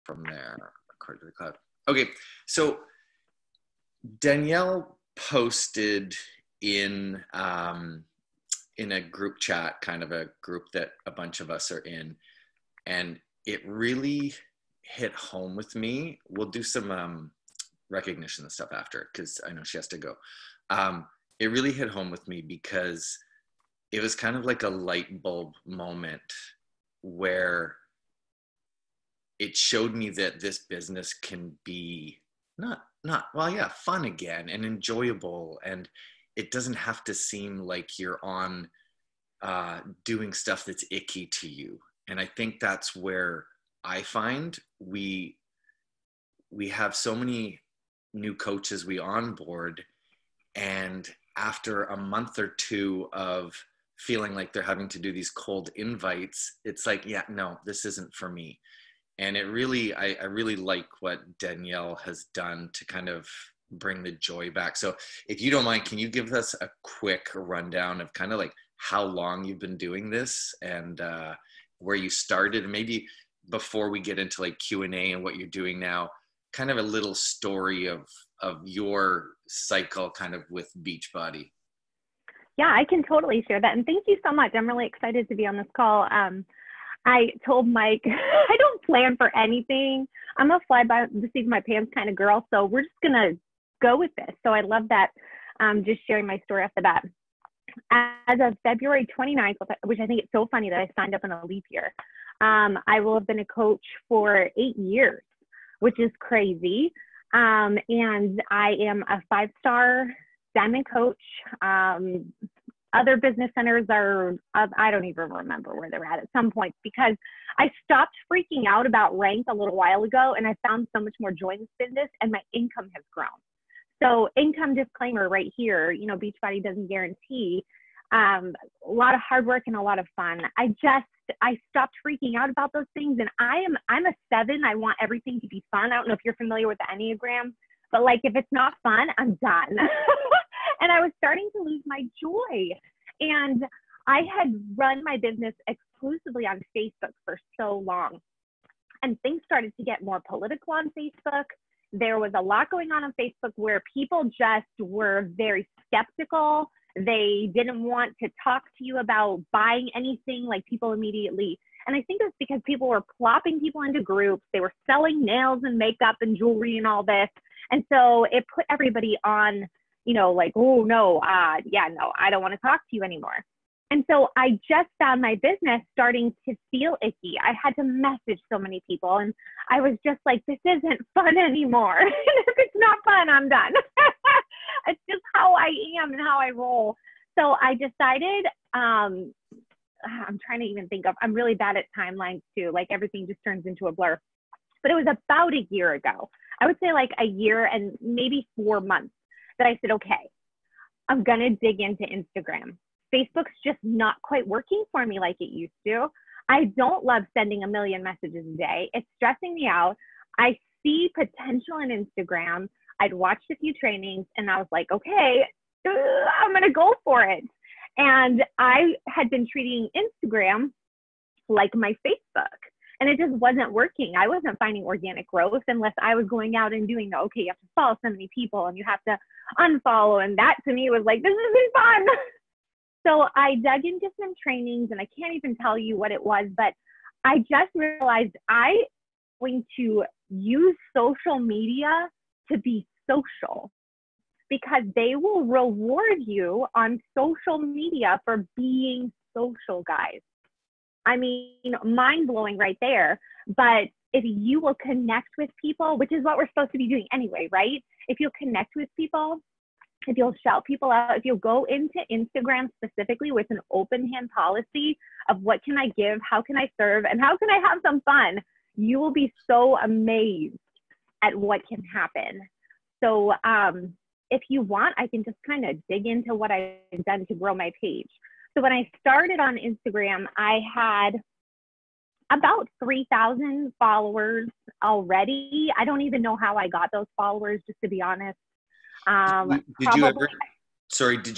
from there, according to the cloud. Okay, so Danielle posted in a group chat, kind of a group that a bunch of us are in, and it really hit home with me. We'll do some recognition and stuff after, because I know she has to go. It really hit home with me because it was kind of like a light bulb moment where it showed me that this business can be fun again and enjoyable, and it doesn't have to seem like you're on doing stuff that's icky to you. And I think that's where I find we have so many new coaches we onboard, and after a month or two of feeling like they're having to do these cold invites, it's like, yeah, no, this isn't for me. And it really, I really like what Danielle has done to kind of bring the joy back. So if you don't mind, can you give us a quick rundown of kind of like how long you've been doing this, and where you started, and maybe before we get into like Q&A and what you're doing now, kind of a little story of your cycle kind of with Beachbody. Yeah, I can totally share that. And thank you so much. I'm really excited to be on this call. I told Mike, I don't plan for anything. I'm a fly by the seat of my pants kind of girl. So we're just going to go with this. So I love that. Just sharing my story off the bat. As of February 29th, which I think it's so funny that I signed up in a leap year, I will have been a coach for 8 years, which is crazy. And I am a 5-star diamond coach. Other business centers are, I don't even remember where they're at some point, because I stopped freaking out about rank a little while ago, and I found so much more joy in this business, and my income has grown. So income disclaimer right here, you know, Beachbody doesn't guarantee. A lot of hard work and a lot of fun. I stopped freaking out about those things, and I'm a 7. I want everything to be fun. I don't know if you're familiar with the Enneagram, but like if it's not fun, I'm done. And I was starting to lose my joy. And I had run my business exclusively on Facebook for so long. And things started to get more political on Facebook. There was a lot going on Facebook where people just were very skeptical. They didn't want to talk to you about buying anything, like people immediately. And I think it's because people were plopping people into groups. They were selling nails and makeup and jewelry and all this. And so it put everybody on, you know, like, oh, no, no, I don't want to talk to you anymore. And so I just found my business starting to feel icky. I had to message so many people, and I was just like, this isn't fun anymore. And if it's not fun, I'm done. It's just how I am and how I roll. So I decided, I'm trying to even think of, I'm really bad at timelines too. Like everything just turns into a blur. But it was about a year ago. I would say like a year and maybe 4 months that I said, okay, I'm going to dig into Instagram. Facebook's just not quite working for me like it used to. I don't love sending a million messages a day. It's stressing me out. I see potential in Instagram. I'd watched a few trainings and I was like, okay, I'm going to go for it. And I had been treating Instagram like my Facebook, and it just wasn't working. I wasn't finding organic growth unless I was going out and doing okay, you have to follow so many people and you have to unfollow. And that to me was like, this isn't fun. So I dug into some trainings, and I can't even tell you what it was, but I just realized I'm going to use social media to be social, because they will reward you on social media for being social, guys. I mean, mind blowing right there. But if you will connect with people, which is what we're supposed to be doing anyway, right? If you'll connect with people, if you'll shout people out, if you'll go into Instagram specifically with an open hand policy of what can I give, how can I serve, and how can I have some fun, you will be so amazed at what can happen. So if you want, I can just kind of dig into what I've done to grow my page. So when I started on Instagram, I had about 3,000 followers already. I don't even know how I got those followers, just to be honest. Did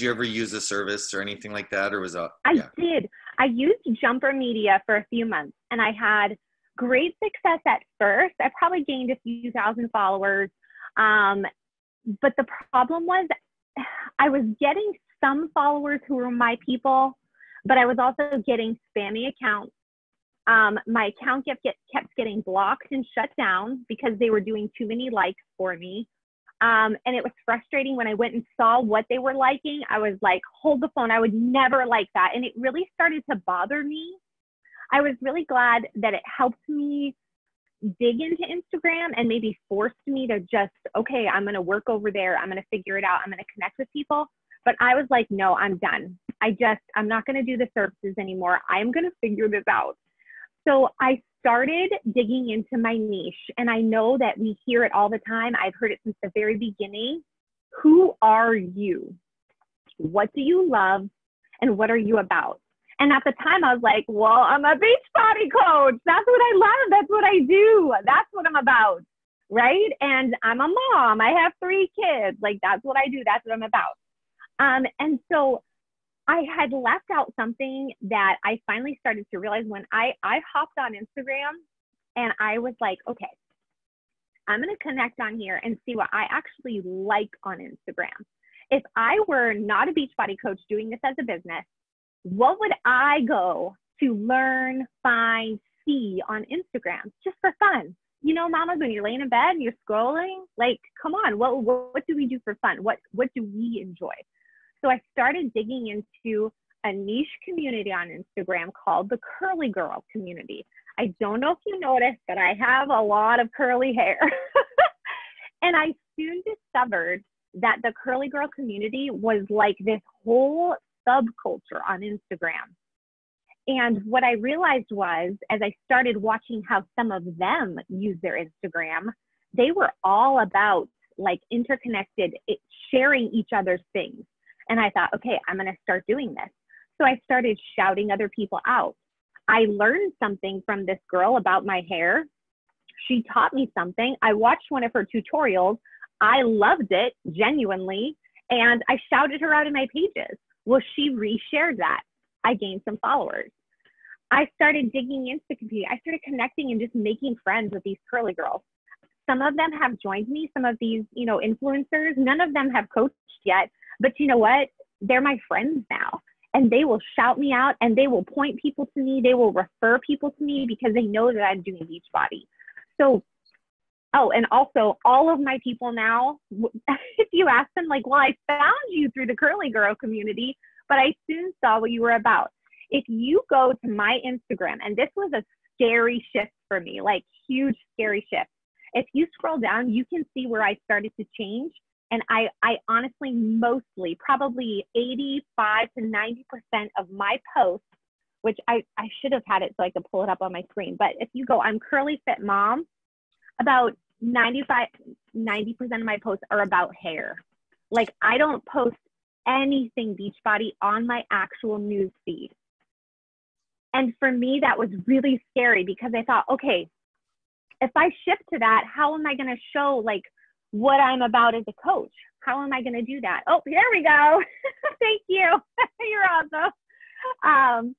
you ever use a service or anything like that, or was that? I did. I used Jumper Media for a few months, and I had great success at first. I probably gained a few thousand followers. But the problem was I was getting some followers who were my people, but I was also getting spammy accounts. My account kept getting blocked and shut down because they were doing too many likes for me. And it was frustrating when I went and saw what they were liking. I was like, hold the phone. I would never like that. And it really started to bother me. I was really glad that it helped me dig into Instagram and maybe forced me to just, okay, I'm going to work over there. I'm going to figure it out. I'm going to connect with people. But I was like, no, I'm done. I'm not going to do the services anymore. I'm going to figure this out. So I started digging into my niche. And I know that we hear it all the time. I've heard it since the very beginning. Who are you? What do you love? And what are you about? And at the time I was like, well, I'm a beach body coach. That's what I love. That's what I do. That's what I'm about. Right. And I'm a mom. I have 3 kids. Like, that's what I do. That's what I'm about. And so I had left out something that I finally started to realize when I hopped on Instagram, and I was like, okay, I'm going to connect on here and see what I actually like on Instagram. If I were not a Beachbody coach doing this as a business, what would I go to learn, find, see on Instagram just for fun? You know, mamas, when you're laying in bed and you're scrolling, like, come on, what do we do for fun? What do we enjoy? So I started digging into a niche community on Instagram called the Curly Girl community. I don't know if you noticed, but I have a lot of curly hair. And I soon discovered that the Curly Girl community was like this whole subculture on Instagram. And what I realized was, as I started watching how some of them use their Instagram, they were all about like interconnected, sharing each other's things. And I thought, okay, I'm going to start doing this. So I started shouting other people out. I learned something from this girl about my hair. She taught me something. I watched one of her tutorials. I loved it genuinely. And I shouted her out in my pages. Well, she reshared that. I gained some followers. I started digging into the community. I started connecting and just making friends with these curly girls. Some of them have joined me, some of these, influencers. None of them have coached yet. But you know what? They're my friends now. And they will shout me out, and they will point people to me. They will refer people to me because they know that I'm doing Beachbody. So, and also all of my people now, if you ask them, like, well, I found you through the Curly Girl community, but I soon saw what you were about. If you go to my Instagram, and this was a scary shift for me, like huge, scary shift. If you scroll down, you can see where I started to change. And I honestly, mostly, probably 85 to 90% of my posts, which I should have had it so I could pull it up on my screen. But if you go, I'm Curly Fit Mom, about 90% of my posts are about hair. Like, I don't post anything Beachbody on my actual news feed. And for me, that was really scary because I thought, okay, if I shift to that, how am I going to show like what I'm about as a coach? How am I going to do that? Oh, here we go. Thank you. You're awesome.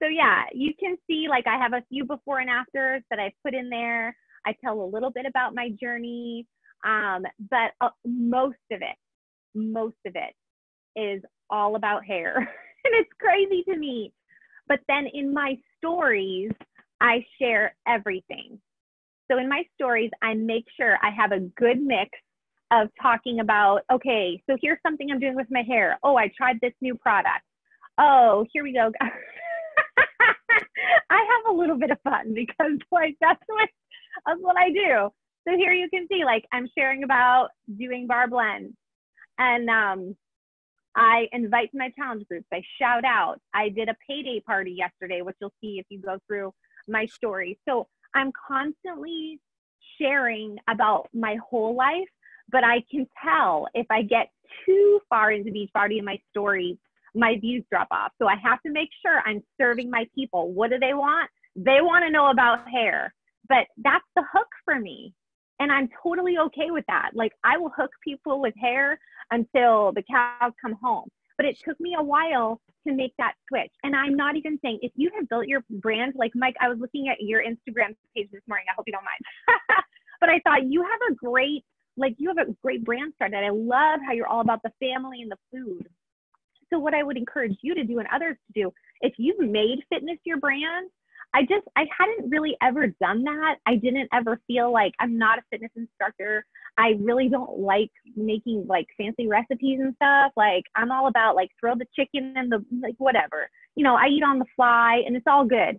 So yeah, you can see like I have a few before and afters that I put in there. I tell a little bit about my journey, but most of it is all about hair. And it's crazy to me. But then in my stories, I share everything. So in my stories, I make sure I have a good mix of talking about, okay, so here's something I'm doing with my hair. Oh, I tried this new product. Oh, here we go. I have a little bit of fun because like that's what I do. So here you can see like I'm sharing about doing bar blends, and I invite to my challenge groups. I shout out. I did a payday party yesterday, which you'll see if you go through my story. So I'm constantly sharing about my whole life, but I can tell if I get too far into Beachbody in my stories, my views drop off. So I have to make sure I'm serving my people. What do they want? They want to know about hair, but that's the hook for me. And I'm totally okay with that. Like I will hook people with hair until the cows come home. But it took me a while to make that switch. And I'm not even saying, if you have built your brand, like Mike, I was looking at your Instagram page this morning. I hope you don't mind. But I thought you have a great, like you have a great brand started. I love how you're all about the family and the food. So what I would encourage you to do and others to do, if you've made fitness your brand, I hadn't really ever done that. I didn't ever feel like, I'm not a fitness instructor. I really don't like making like fancy recipes and stuff. Like I'm all about like throw the chicken and the like whatever, you know, I eat on the fly and it's all good.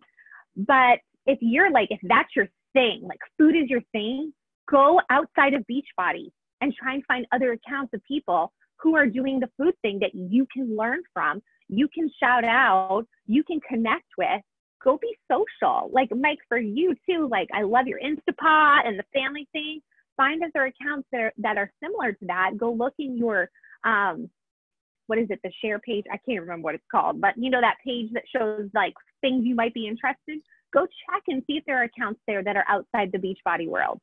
But if you're like, if that's your thing, like food is your thing, go outside of Beachbody and try and find other accounts of people who are doing the food thing that you can learn from, you can shout out, you can connect with. Go be social. Like Mike, for you too, like I love your Instapot and the family thing. Find other accounts that are similar to that. Go look in your, what is it, the share page? I can't remember what it's called, but you know, that page that shows like things you might be interested in. Go check and see if there are accounts there that are outside the Beachbody world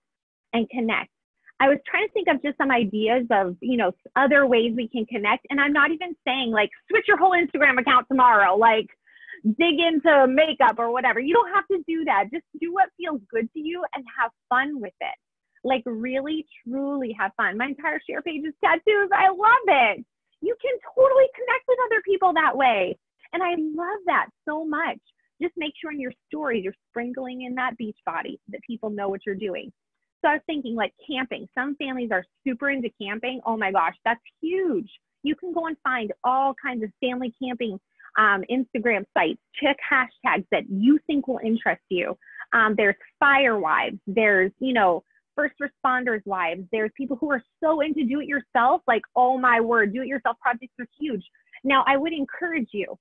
and connect. I was trying to think of just some ideas of, you know, other ways we can connect. And I'm not even saying like switch your whole Instagram account tomorrow, like dig into makeup or whatever. You don't have to do that. Just do what feels good to you and have fun with it. Like really, truly have fun. My entire share page is tattoos. I love it. You can totally connect with other people that way. And I love that so much. Just make sure in your stories, you're sprinkling in that Beachbody, that people know what you're doing. So I was thinking like camping. Some families are super into camping. Oh my gosh, that's huge. You can go and find all kinds of family camping Instagram sites. Check hashtags that you think will interest you. There's fire wives. There's, you know, first responders wives. There's people who are so into do it yourself. Like, oh my word, do it yourself projects are huge. Now, I would encourage you,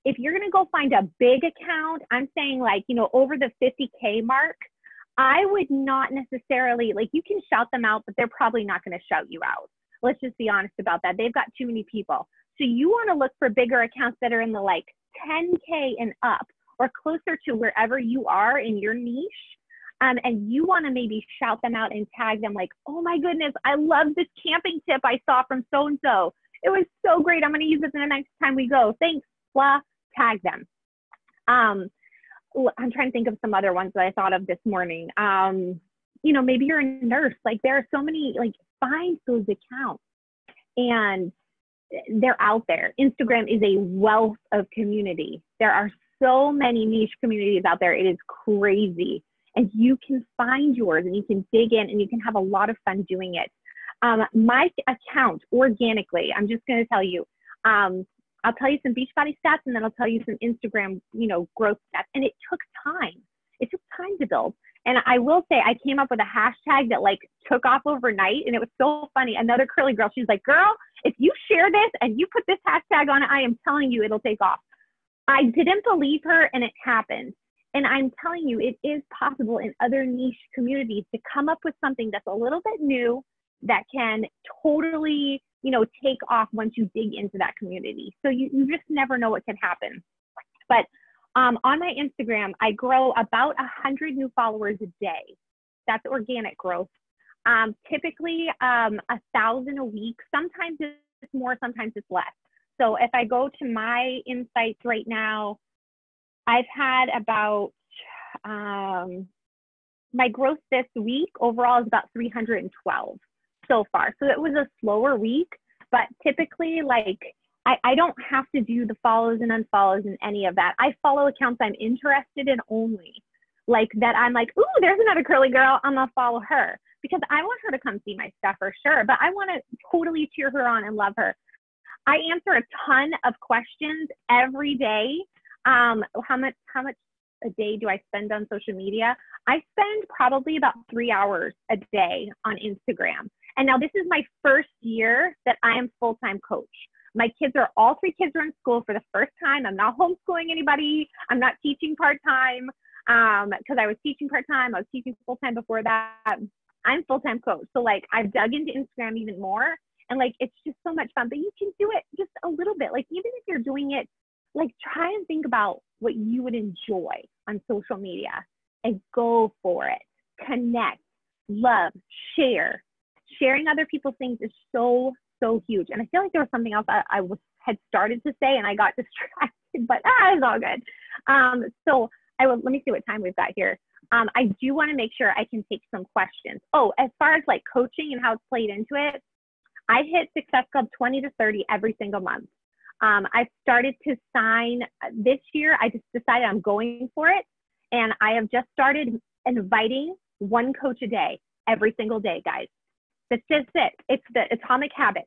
if you're going to go find a big account, I'm saying like, you know, over the 50K mark, I would not necessarily, like you can shout them out, but they're probably not going to shout you out. Let's just be honest about that. They've got too many people. So you want to look for bigger accounts that are in the like 10K and up or closer to wherever you are in your niche. And you want to maybe shout them out and tag them like, oh my goodness, I love this camping tip I saw from so-and-so. It was so great. I'm going to use it the next time we go. Thanks, blah, tag them. I'm trying to think of some other ones that I thought of this morning. You know, maybe you're a nurse. Like there are so many, like find those accounts and they're out there. Instagram is a wealth of community. There are so many niche communities out there. It is crazy. And you can find yours and you can dig in and you can have a lot of fun doing it. My account organically, I'm just going to tell you, I'll tell you some Beachbody stats and then I'll tell you some Instagram, you know, growth stats. And it took time. It took time to build. And I will say I came up with a hashtag that like took off overnight and it was so funny. Another curly girl, she's like, girl, if you share this and you put this hashtag on it, I am telling you it'll take off. I didn't believe her and it happened. And I'm telling you, it is possible in other niche communities to come up with something that's a little bit new that can totally, you know, take off once you dig into that community. So you just never know what can happen. But on my Instagram, I grow about 100 new followers a day. That's organic growth. Typically 1,000 a week. Sometimes it's more, sometimes it's less. So if I go to my insights right now, I've had about, my growth this week overall is about 312 so far. So it was a slower week, but typically like, I don't have to do the follows and unfollows and any of that. I follow accounts I'm interested in only. Like that I'm like, ooh, there's another curly girl, I'm gonna follow her. Because I want her to come see my stuff for sure, but I wanna totally cheer her on and love her. I answer a ton of questions every day. How much a day do I spend on social media? I spend probably about 3 hours a day on Instagram. And now this is my first year that I am full-time coach. My kids are, all 3 kids are in school for the first time. I'm not homeschooling anybody. I'm not teaching part-time because I was teaching part-time. I was teaching full-time before that. I'm full-time coach. So like I've dug into Instagram even more and like, it's just so much fun, but you can do it just a little bit. Like even if you're doing it, like try and think about what you would enjoy on social media and go for it. Connect, love, share. Sharing other people's things is so huge. And I feel like there was something else I was had started to say and I got distracted, but it's all good. So let me see what time we've got here. I do want to make sure I can take some questions. Oh, as far as like coaching and how it's played into it, I hit Success Club 20 to 30 every single month. I've started to sign this year. I just decided I'm going for it. And I have just started inviting one coach a day, every single day, guys. That's just it. It's the atomic habit.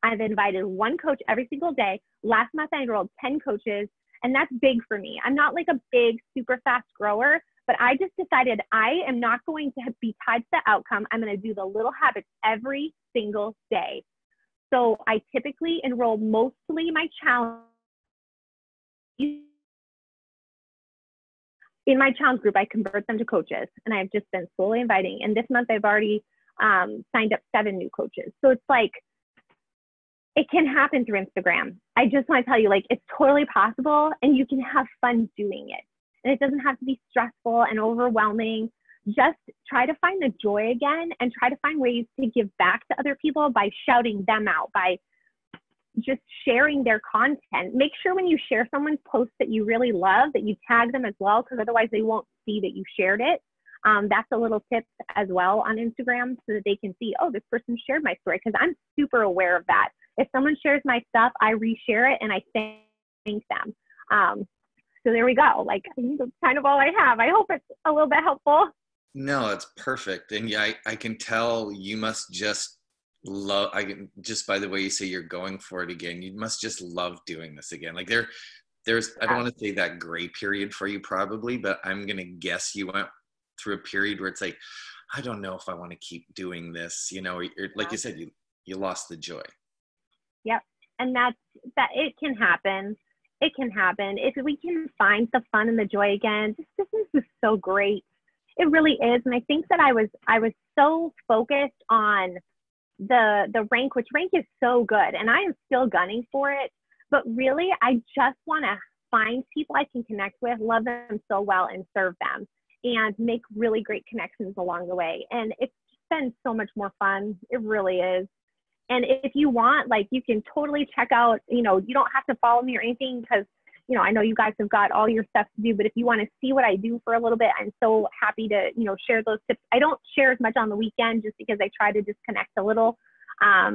I've invited one coach every single day. Last month, I enrolled 10 coaches, and that's big for me. I'm not like a big, super fast grower, but I just decided I am not going to be tied to the outcome. I'm going to do the little habits every single day. So I typically enroll mostly my challenge. In my challenge group, I convert them to coaches, and I've just been slowly inviting. And this month, I've already signed up 7 new coaches. So it's like, it can happen through Instagram. I just want to tell you, like, it's totally possible, and you can have fun doing it. And it doesn't have to be stressful and overwhelming. Just try to find the joy again and try to find ways to give back to other people by shouting them out, by just sharing their content. Make sure when you share someone's post that you really love that you tag them as well, because otherwise they won't see that you shared it. That's a little tip as well on Instagram so that they can see, oh, this person shared my story, because I'm super aware of that. If someone shares my stuff, I reshare it and I thank them. So there we go. Like, I think that's kind of all I have. I hope it's a little bit helpful. No, it's perfect. And yeah, I can tell you must just love, just by the way you say you're going for it again, you must just love doing this again. Like there's, I don't want to say that gray period for you probably, but I'm going to guess you went through a period where it's like, I don't know if I want to keep doing this, like you said, you lost the joy. Yep. And that it can happen. It can happen. If we can find the fun and the joy again, this business is so great. It really is. And I think that I was so focused on the rank, which rank is so good. And I am still gunning for it. But really, I just want to find people I can connect with, love them so well, and serve them, and make really great connections along the way. And it's been so much more fun. It really is. And if you want, like, you can totally check out, you don't have to follow me or anything, because, I know you guys have got all your stuff to do, but if you want to see what I do for a little bit, I'm so happy to, share those tips. I don't share as much on the weekend just because I try to disconnect a little,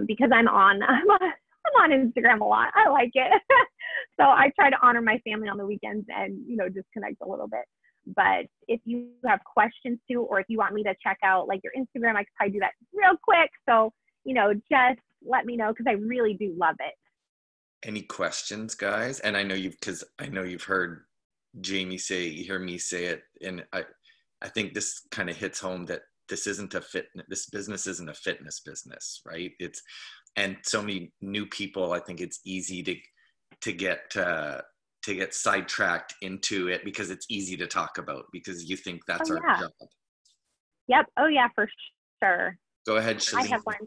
because I'm on Instagram a lot. I like it. So I try to honor my family on the weekends and, disconnect a little bit. But if you have questions too, or if you want me to check out like your Instagram, I could probably do that real quick. So, just let me know, because I really do love it. Any questions, guys? And I know you've heard Jamie say, you hear me say it, and I think this kind of hits home that this business isn't a fitness business, right? And so many new people, I think it's easy to get sidetracked into it because it's easy to talk about, because you think that's our job. Yep. Oh yeah, for sure. Go ahead, Shalene. I have one.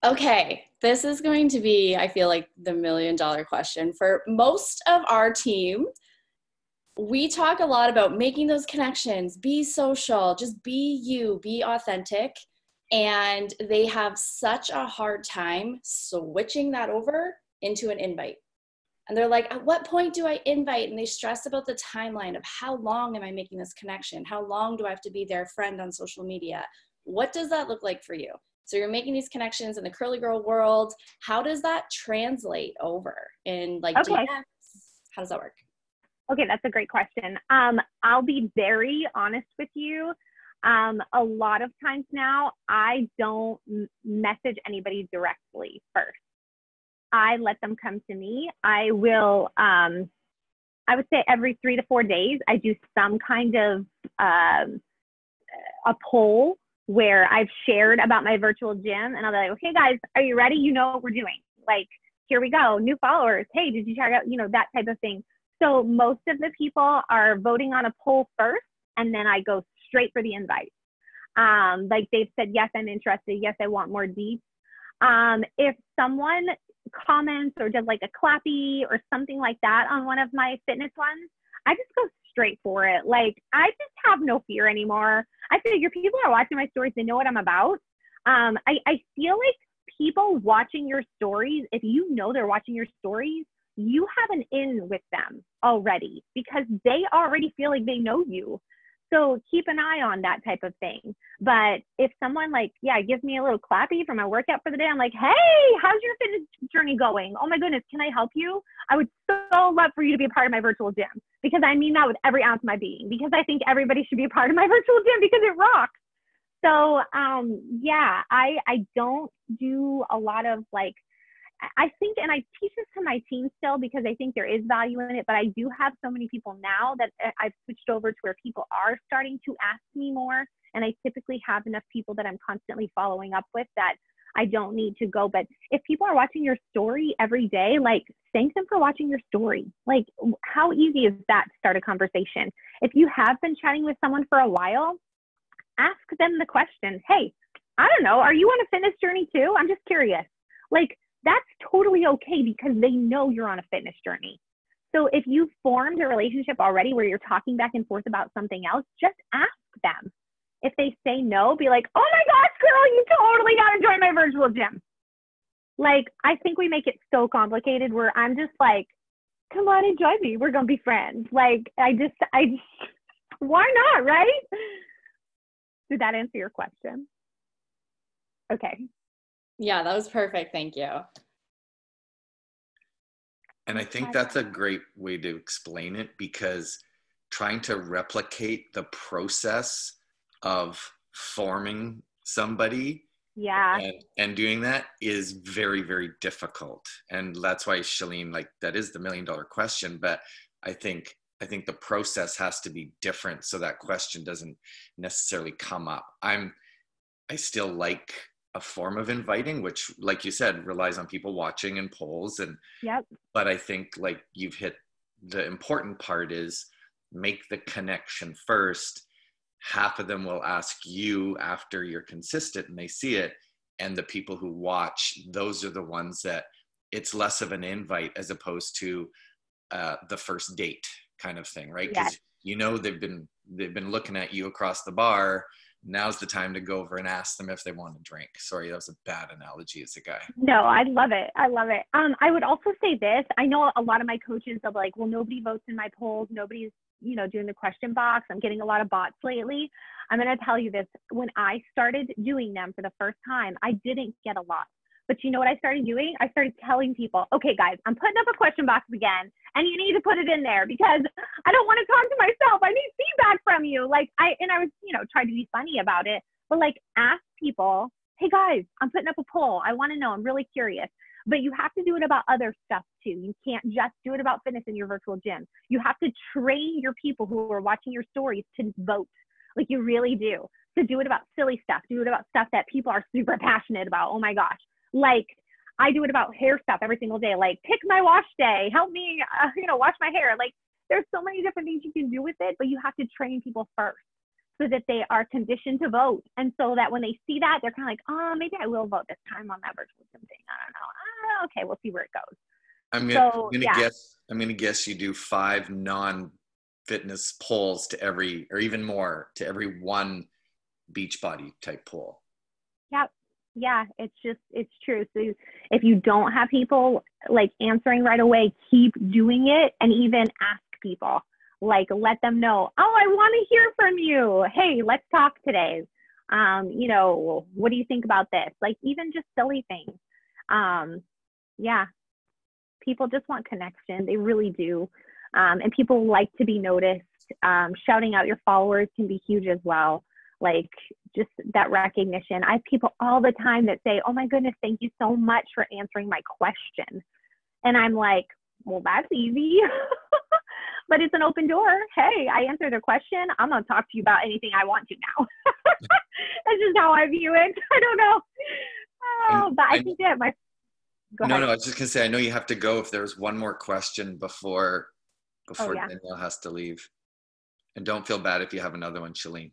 Okay, this is going to be, I feel like, the $1 million question. For most of our team, we talk a lot about making those connections, be social, just be you, be authentic. And they have such a hard time switching that over into an invite. And they're like, at what point do I invite? And they stress about the timeline of how long am I making this connection? How long do I have to be their friend on social media? What does that look like for you? So you're making these connections in the curly girl world. How does that translate over in like DMs? How does that work? Okay, that's a great question. I'll be very honest with you. A lot of times now, I don't message anybody directly first. I let them come to me. I will, I would say every 3 to 4 days, I do some kind of a poll where I've shared about my virtual gym, and I'll be like, okay guys, are you ready? You know what we're doing. Like, here we go, new followers. Hey, did you check out, that type of thing. So most of the people are voting on a poll first, and then I go straight for the invite. Like they've said, yes, I'm interested. Yes, I want more deets. If someone comments or does like a clappy or something like that on one of my fitness ones, I just go straight for it. Like, I just have no fear anymore. I figure people are watching my stories, they know what I'm about. I feel like people watching your stories, if you know they're watching your stories, you have an in with them already because they already feel like they know you. So keep an eye on that type of thing. But if someone like, yeah, gives me a little clappy for my workout for the day, I'm like, hey, how's your fitness journey going? Oh my goodness, can I help you? I would so love for you to be a part of my virtual gym, because I mean that with every ounce of my being, because I think everybody should be a part of my virtual gym because it rocks. So yeah, I don't do a lot of like, I think, and I teach this to my team still because I think there is value in it, but I do have so many people now that I've switched over to where people are starting to ask me more. And I typically have enough people that I'm constantly following up with that I don't need to go. But if people are watching your story every day, like, thank them for watching your story. Like, how easy is that to start a conversation? If you have been chatting with someone for a while, ask them the question, hey, I don't know, are you on a fitness journey too? I'm just curious. Like, that's totally okay because they know you're on a fitness journey. So if you've formed a relationship already where you're talking back and forth about something else, just ask them. If they say no, be like, oh my gosh, girl, you totally got to join my virtual gym. Like, I think we make it so complicated where I'm just like, come on and join me. We're going to be friends. Like, I just, why not, right? Did that answer your question? Okay. Yeah, that was perfect. Thank you. And I think that's a great way to explain it, because trying to replicate the process of forming somebody and doing that is very, very difficult. And that's why, Shalene, like, that is the $1 million question. But I think the process has to be different so that question doesn't necessarily come up. I still like a form of inviting, which, like you said, relies on people watching and polls. And but I think, like, you've hit the important part is make the connection first. Half of them will ask you after you're consistent and they see it. And the people who watch, those are the ones that it's less of an invite as opposed to the first date kind of thing, right? Because you know they've been looking at you across the bar. Now's the time to go over and ask them if they want a drink. Sorry, that was a bad analogy as a guy. No, I love it. I love it. I would also say this. I know a lot of my coaches are like, well, nobody votes in my polls. Nobody's, doing the question box. I'm getting a lot of bots lately. I'm going to tell you this. When I started doing them for the first time, I didn't get a lot. But you know what I started doing? I started telling people, okay, guys, I'm putting up a question box again, and you need to put it in there because I don't want to talk to myself. I need feedback from you. Like, I was, tried to be funny about it, but like, ask people, hey guys, I'm putting up a poll. I want to know. I'm really curious. But you have to do it about other stuff too. You can't just do it about fitness in your virtual gym. You have to train your people who are watching your stories to vote. Like, you really do. To do it about silly stuff. Do it about stuff that people are super passionate about. Oh my gosh. Like, I do it about hair stuff every single day. Like, pick my wash day. Help me, wash my hair. Like, there's so many different things you can do with it, but you have to train people first so that they are conditioned to vote. And so that when they see that, they're kind of like, oh, maybe I will vote this time on that virtual gym thing. I don't know. Okay, we'll see where it goes. I'm gonna guess you do 5 non-fitness polls to every, or even more, to every one Beachbody type poll. Yep. Yeah, it's true. So if you don't have people like answering right away, keep doing it, and even ask people, like, let them know, oh, I want to hear from you. Hey, let's talk today. What do you think about this? Like, even just silly things. Yeah, people just want connection. They really do. And people like to be noticed. Shouting out your followers can be huge as well. Like, just that recognition. I have people all the time that say, oh my goodness, thank you so much for answering my question. And I'm like, well, that's easy. But it's an open door. Hey, I answered a question. I'm going to talk to you about anything I want to now. That's just how I view it. I don't know. But I think that go ahead. No, I was just going to say, I know you have to go. If there's one more question before Danielle has to leave. And don't feel bad if you have another one, Shalene.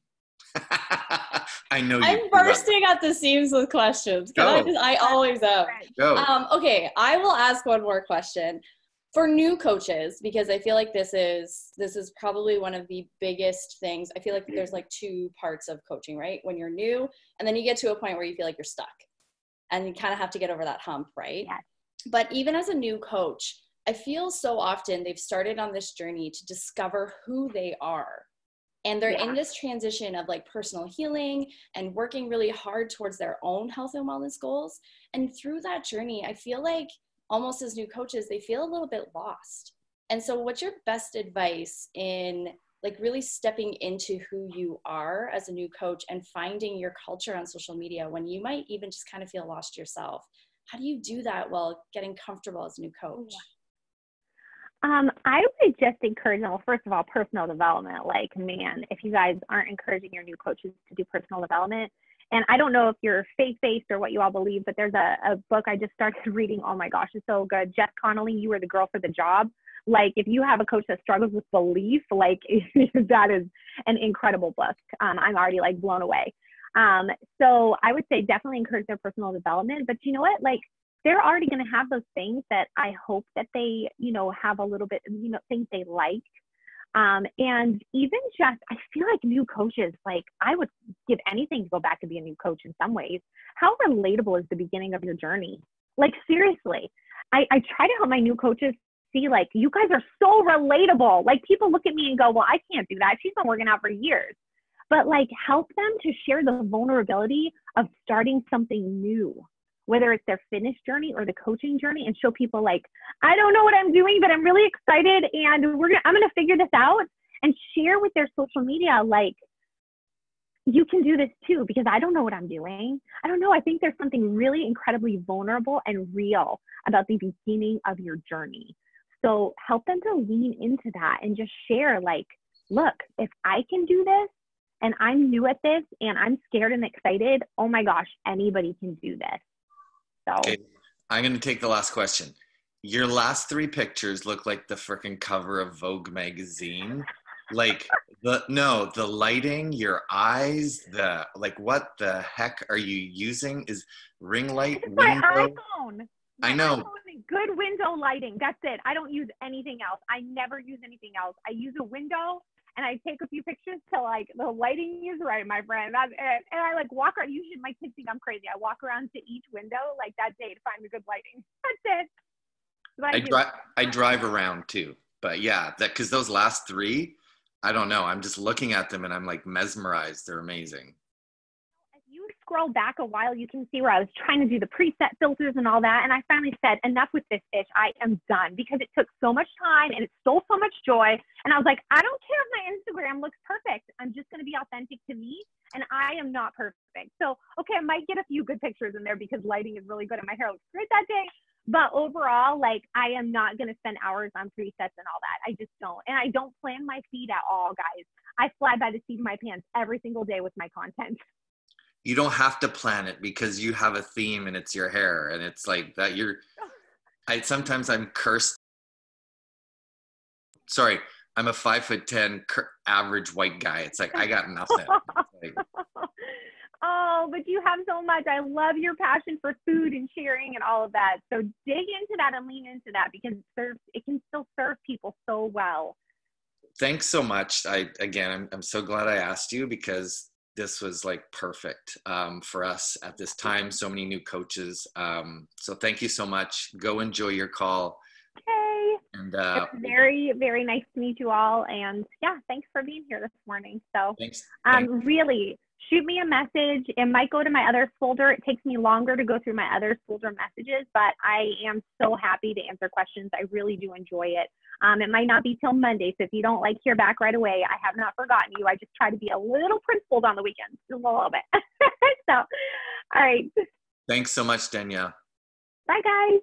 I know I'm bursting at the seams with questions. I always am. Okay, I will ask one more question for new coaches, because I feel like this is probably one of the biggest things. I feel like there's like 2 parts of coaching, right? When you're new, and then you get to a point where you feel like you're stuck. and you kind of have to get over that hump, right? Yes. But even as a new coach, I feel so often they've started on this journey to discover who they are. And they're in this transition of like personal healing and working really hard towards their own health and wellness goals. And through that journey, I feel like almost as new coaches, they feel a little bit lost. And so what's your best advice in like really stepping into who you are as a new coach and finding your culture on social media when you might even just kind of feel lost yourself? How do you do that while getting comfortable as a new coach? I would just encourage them, well, first of all, personal development. Like, man, if you guys aren't encouraging your new coaches to do personal development, and I don't know if you're faith-based or what you all believe, but there's a book I just started reading. Oh my gosh, it's so good. Jess Connolly, You Were the Girl for the Job. Like, if you have a coach that struggles with belief, like that is an incredible book. I'm already like blown away. So I would say definitely encourage their personal development. But you know what? Like, they're already going to have those things that I hope that they, you know, have a little bit, you know, things they like. And even just, I feel like new coaches, like I would give anything to go back to be a new coach in some ways. How relatable is the beginning of your journey? Like, seriously, I try to help my new coaches see, like, you guys are so relatable. Like, people look at me and go, well, I can't do that. She's been working out for years. But like, help them to share the vulnerability of starting something new, whether it's their fitness journey or the coaching journey, and show people like, I don't know what I'm doing, but I'm really excited, and I'm going to figure this out, and share with their social media, like, you can do this too, because I don't know what I'm doing. I don't know. I think there's something really incredibly vulnerable and real about the beginning of your journey. So help them to lean into that and just share, like, look, if I can do this and I'm new at this and I'm scared and excited, oh my gosh, anybody can do this. So. Okay, I'm going to take the last question. Your last 3 pictures look like the freaking cover of Vogue magazine. Like, the lighting, your eyes, what the heck are you using? Is ring light it's window? My iPhone. I know. Good window lighting. That's it. I don't use anything else. I never use anything else. I use a window and I take a few pictures till like the lighting is right, my friend. That's it. And I like walk around. Usually my kids think I'm crazy. I walk around to each window like that day to find the good lighting. That's it. I drive around too, but yeah, because those last 3, I don't know. I'm just looking at them and I'm like mesmerized. They're amazing. If you scroll back a while, you can see where I was trying to do the preset filters and all that. And I finally said, enough with this fish. I am done, because it took so much time and it stole so much joy. And I was like, I don't care if my Instagram looks perfect. I'm just going to be authentic to me. And I am not perfect. So, okay, I might get a few good pictures in there because lighting is really good and my hair looks great that day. But overall, like, I am not going to spend hours on presets and all that. I just don't. And I don't plan my feed at all, guys. I fly by the seat of my pants every single day with my content. You don't have to plan it because you have a theme and it's your hair. And it's like that sometimes I'm cursed. Sorry, I'm a 5'10" average white guy. It's like, I got nothing. Oh, but you have so much. I love your passion for food and sharing and all of that. So dig into that and lean into that, because it can still serve people so well. Thanks so much. I'm so glad I asked you, because this was like perfect for us at this time. So many new coaches. So thank you so much. Go enjoy your call. Okay. And it's very, very nice to meet you all. And yeah, thanks for being here this morning. So thanks. Really, shoot me a message. It might go to my other folder. It takes me longer to go through my other folder messages, but I am so happy to answer questions. I really do enjoy it. It might not be till Monday, so if you don't like hear back right away, I have not forgotten you. I just try to be a little principled on the weekends, just a little bit. So, all right. Thanks so much, Danielle. Bye, guys.